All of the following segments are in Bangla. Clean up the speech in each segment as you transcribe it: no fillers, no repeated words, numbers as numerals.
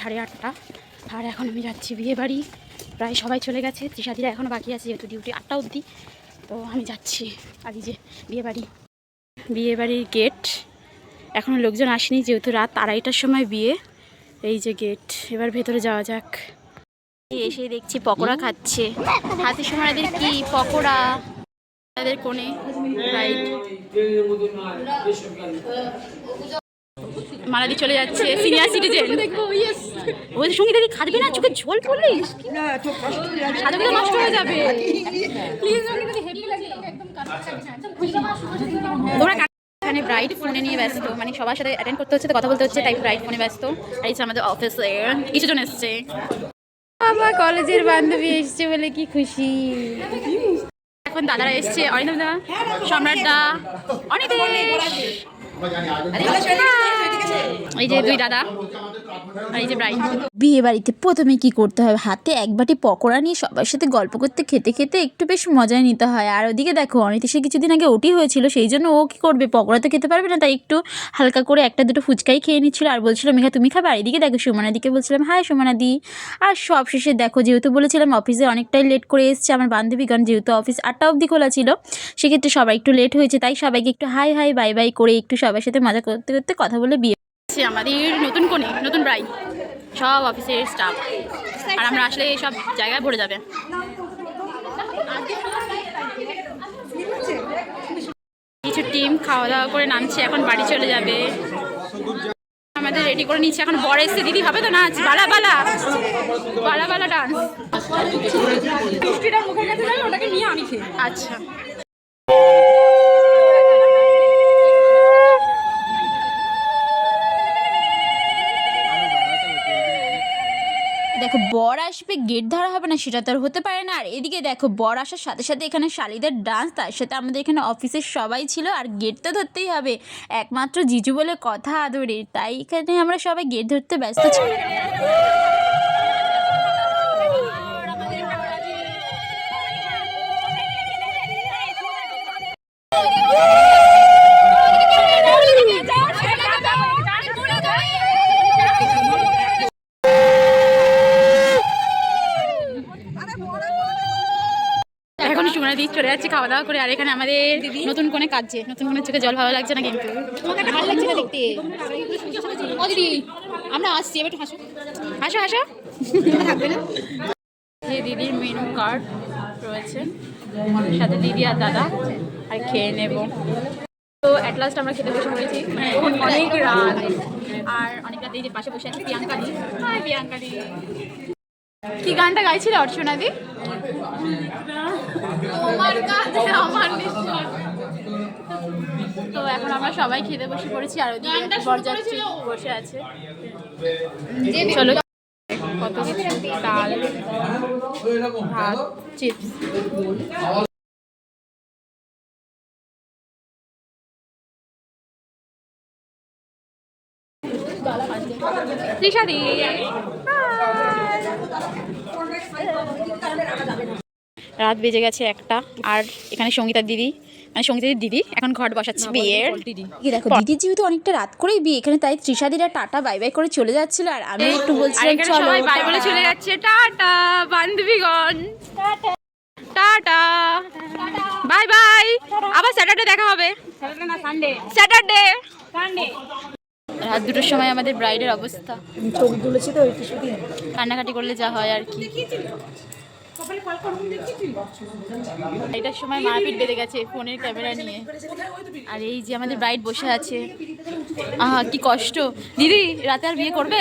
8:30 আর এখন আমি যাচ্ছি বিয়ে বাড়ি। প্রায় সবাই চলে গেছে, তৃষাদিরা এখনও বাকি আছে যেহেতু ডিউটি 8টা অবধি। তো আমি যাচ্ছি। আর এই যে বিয়ে বাড়ির গেট, এখনও লোকজন আসেনি যেহেতু রাত 2:30টার সময় বিয়ে। এই যে গেট, এবার ভেতরে যাওয়া যাক। এসে দেখছি পকোড়া খাচ্ছে হাতে সোমাদের, কি পকোড়া তাদের কোণে। রাইট, মালাদি চলে যাচ্ছে, সিনিয়র সিটিজেন। ওই সঙ্গীতা দি খাবে না, চোখে ঝোল পড়লে সাদাগুলো নষ্ট হয়ে যাবে। তোমরা এখানে ব্রাইড ফোনে নিয়ে ব্যস্ত, মানে সবার সাথে অ্যাটেন্ড করতে হচ্ছে, তো কথা বলতে হচ্ছে, তাই ব্রাইড ফোনে ব্যস্ত। আর আমাদের অফিসে কিছুজন এসছে, আমার কলেজের বান্ধবী এসছে বলে কি খুশি। এখন দাদারা এসছে, অরিন্দম দা, সম্রাট দা, অনেক। এই যে দুই দাদা আর এই যে ব্রাইড। বিয়ে বাড়িতে প্রথমে কি করতে হয়, হাতে এক বাটি পকোড়া নিয়ে সবার সাথে গল্প করতে খেতে খেতে একটু বেশ মজায় নিতে হয়। আর ওদিকে দেখো অনিতেশের কিছুদিন আগে ওটি হয়েছিল, সেই জন্য ও কি করবে, পকোড়া তো খেতে পারবে না, তাই একটু হালকা করে একটা দুটো ফুচকাই খেয়ে নিচ্ছিল। আর বলছিল মেঘা তুমি খাবে। আর এদিকে দেখো সুমনাদিকে বলছিলাম হাই সুমনাদি। আর সব শেষে দেখো, যেহেতু বলেছিলাম অফিসে অনেকটাই লেট করে এসছে আমার বান্ধবীগণ, যেহেতু অফিস 8টা অবধি খোলা ছিল, সেক্ষেত্রে সবাই একটু লেট হয়েছে, তাই সবাইকে একটু হাই হাই বাই বাই করে একটু সবার সাথে মজা করতে করতে কথা বলে বিয়ে। আমাদের নতুন কোণে নতুন ব্রাইড, সব অফিসের স্টাফ, আর আমরা আসলে সব জায়গায় ভরে যাবে। কিছু টিম খাওয়া দাওয়া করে নামছে, এখন বাড়ি চলে যাবে। আমাদের রেডি করে নিচ্ছে, এখন বর এসছে। দিদি হবে তো নাচ, বালা বালা বালা বালা ডান্স। আচ্ছা, দেখো বর আসবে, গেট ধরা হবে না, সেটা তো আর হতে পারে না। আর এদিকে দেখো বর আসার সাথে সাথে এখানে শালিদের ডান্স, তার সাথে আমাদের এখানে অফিসের সবাই ছিল। আর গেট তো ধরতেই হবে, একমাত্র জিজু বলে কথা আদরের, তাই এখানে আমরা সবাই গেট ধরতে ব্যস্ত ছিল। এখন সুমনা দি চলে যাচ্ছে খাওয়া দাওয়া করে। আর এখানে আমাদের নতুন কোণে কাঁদছে, নতুন কোণের চোখে জল ভালো লাগছে না, কিন্তু ভালো লাগছে না দেখতে। ও দিদি আমরা আসছি, এবার একটু হাসো হাসো হাসো, থাকবে না। যে দিদির মেনু কার্ড রয়েছে, সাথে দিদি আর দাদা, আর খেয়ে নেব। তো অ্যাট লাস্ট আমরা খেতে বসে পড়েছি, অনেক রাত। আর অনেক রাত এই যে পাশে বসে আছে প্রিয়াঙ্কা দি। হাই প্রিয়াঙ্কা দি। কি গানটা গাইছিল অর্চনা দি? তো এখন আমরা সবাই খেতে বসে পড়েছি, আর ওদিকে বরযাত্রী বসে আছে। চলো, কত কিছু, ডাল, ভাত, চিপস। তৃষাদি রাত বেজে গেছে 1টা। আর এখানে সঙ্গীতার দিদি, মানে সঙ্গীতার দিদি এখন ঘট বসাচ্ছে বিয়ের। দেখো দিদির যেহেতু অনেকটা রাত করেই বিয়ে এখানে, তাই তৃষাদিরা টাটা বাই বাই করে চলে যাচ্ছিল। আর আমি একটু বলছিলাম চলো সবাই বাই বলে চলে যাচ্ছে। টাটা বান্ধবীগণ, টাটা বাই বাই, আবার স্যাটারডে দেখা হবে। স্যাটারডে রাত 2টোর সময় আমাদের ব্রাইডের অবস্থা, কান্নাকাটি করলে যা হয় আর কি। এটার সময় মারপিট বেঁধে গেছে ফোনের ক্যামেরা নিয়ে। আর এই যে আমাদের ব্রাইড বসে আছে, আহা কি কষ্ট। দিদি রাতে আর বিয়ে করবে?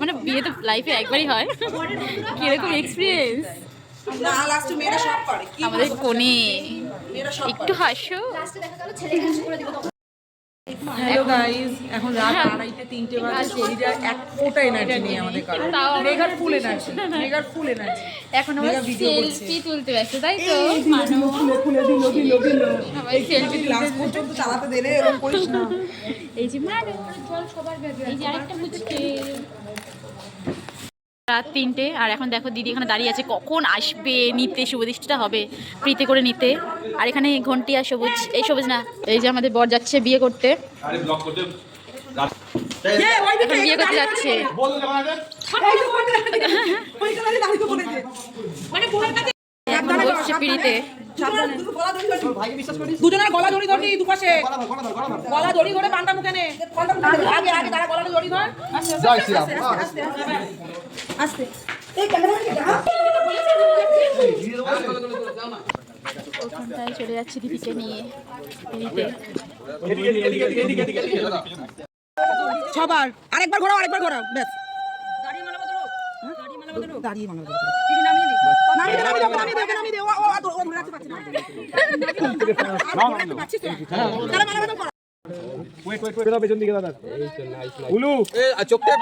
মানে বিয়ে তো লাইফে একবারই হয়, কিরকম এক্সপিরিয়েন্স? আমাদের কোণে একটু হাসো। হ্যালো গাইস, এখন রাত 2:30-3টে বাজে, শরীরে এক ফোঁটা এনার্জি নেই আমাদের কারো। মেগার ফুল এনার্জি, মেগার ফুল এনার্জি। এখন আমরা সেলফি তুলতে ব্যস্ত, তাই তো? খুলে দিল সবাই সেলফি ক্লাস পর্যন্ত চালাতে দিলে এরকম করিস না। এই যে এই যে আরেকটা মুচকে। রাত 3টে, আর এখন দেখো দিদি এখানে দাঁড়িয়ে আছে, কখন আসবে নিতে, শুভদৃষ্টিটা হবে প্রীতি করে নিতে। আর এখানে ঘন্টি আর সবুজ, এই সবুজ না, এই যে আমাদের বর যাচ্ছে বিয়ে করতে। এখন বিয়ে করতে যাচ্ছে। এখন বসছে পিড়িতে। দুজনের গলা দড়ি ধরনি দুপাশে গলা দড়ি ধরে পান্ডা মুখে নে আগে আগে তারা গলাটা দড়ি ধর জয় শ্রীরাম আস্তে ওখানটায় চলে যাচ্ছে দিদিকে নিয়ে পিড়িতে। সবার আরেকবার ঘোরাও ব্যাস দাঁড়িয়ে মালা বদলো নামিয়ে দে ও ধরে রাখতে পারছি না তারা মালা বদল করো ওয়েট পেছন দিকে দাদা উলু চোখ টেপ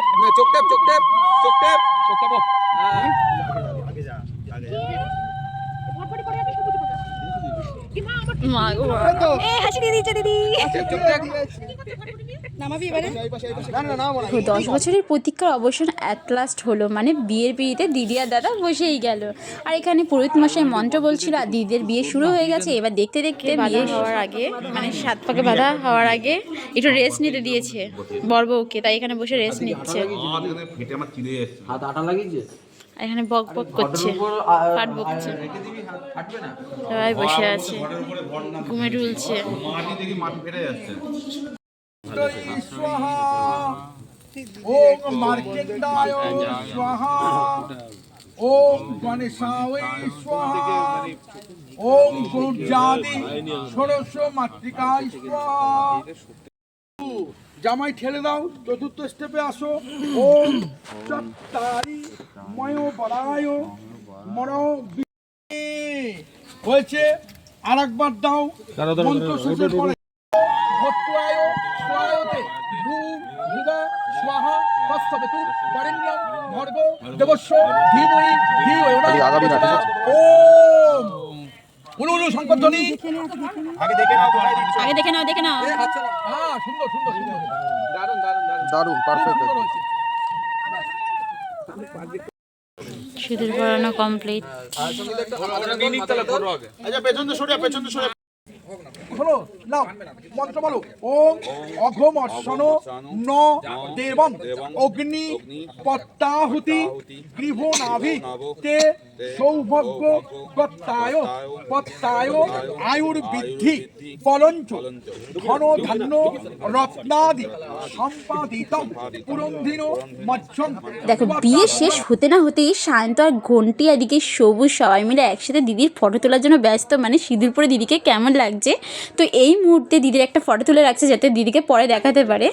মা গো হাসি দিয়ে দিচ্ছে দিদি। 10 বছরের প্রতীক্ষার অবসান অ্যাট লাস্ট হলো, মানে বিয়ের পিড়িতে দিদি আর দাদা বসেই গেল। আর এখানে পুরোহিত মশাই মন্ত্র বলছিল আর দিদিদের বিয়ে শুরু হয়ে গেছে। এবার দেখতে দেখতে বিয়ে হওয়ার আগে, মানে 7 পাকে বাঁধা হওয়ার আগে একটু রেস্ট নিতে দিয়েছে বর বউকে, তাই এখানে বসে রেস্ট নিচ্ছে। এখানে বক বক করছে, ফাট বকছে, সবাই বসে আছে, ঘুমে ঢুলছে। ওম মার্কেন্ডায় স্বাহা ওম গণেশায় স্বাহা ওম গুরুজাদি ষোড়শ মাতৃকায় স্বাহা। জামাই ঠেলে দাও, চতুর্থ স্টেপে আসো। ওম চত্তারি ময় বরায় মরো হয়েছে। আর একবার দাও মন্ত্র শেষের পরে ভট্টুয়ায় স্বায়তে ভূম ভুবা স্বাহা তৎসবিতু বরেণ্যং ভর্গো দেবস্য ধীমহি ধিয়ো ন প্রচোদয়াৎ। ওম উলু সংকর্ষণী আগে দেখে নাও হ্যাঁ সুন্দর দারুণ পারফেক্ট। সিঁদুর পরানো কমপ্লিট। হলো নাও মন্ত্র বলো। ওম অঘমর্ষণ ন দেবং অগ্নি পত্তাহুতি গৃহনাভি তে সৌভাগ্য পত্তায় আয়ুর্বৃদ্ধি ফলঞ্চ ধন ধান্য রত্নাদি সম্পাদিতম পুরন্ধিনো মজ্জম। দেখো বিয়ে শেষ হতে না হতেই সায়ন্ত আর ঘন্টি এদিকে সবুজ সবাই মিলে একসাথে দিদির ফটো তোলার জন্য ব্যস্ত, মানে সিঁদুর পরে দিদিকে কেমন লাগছে। তো এই মুহূর্তে দিদির একটা ফটো তুলে রাখছে যাতে দিদিকে পরে দেখাতে পারে।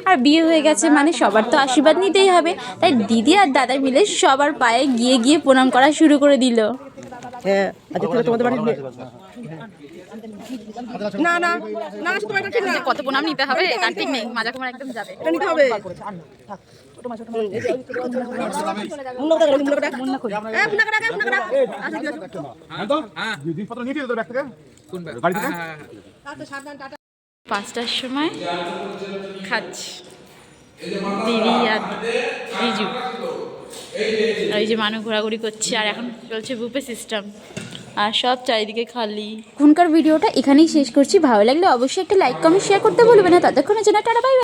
আর বিয়ে হয়ে গেছে মানে সবার তো আশীর্বাদ নিতেই হবে, তাই দিদি আর দাদা মিলে সবার পায়ে গিয়ে প্রণাম করা শুরু করে দিল। হ্যাঁ আজকে থেকে তোমাদের বাড়ি না না না শুধু এটা ঠিক না কত প্রণাম নিতে হবে তার ঠিক নেই, মাজা কুমার একদম যাবে। এটা নিতে হবে জিনিসপত্র নিয়ে দিতে ব্যাগ থেকে গাড়ি থেকে 5টার সময় খাচ্ছি দিদি আর রিজু, আর এই যে মানুষ ঘোরাঘুরি করছে। আর এখন চলছে বুফে সিস্টেম, আর সব চারিদিকে খালি। এখনকার ভিডিওটা এখানেই শেষ করছি। ভালো লাগলে অবশ্যই একটা লাইক কমেন্ট শেয়ার করতে ভুলবে না। ততক্ষণের জন্য টাটা বাই বাই।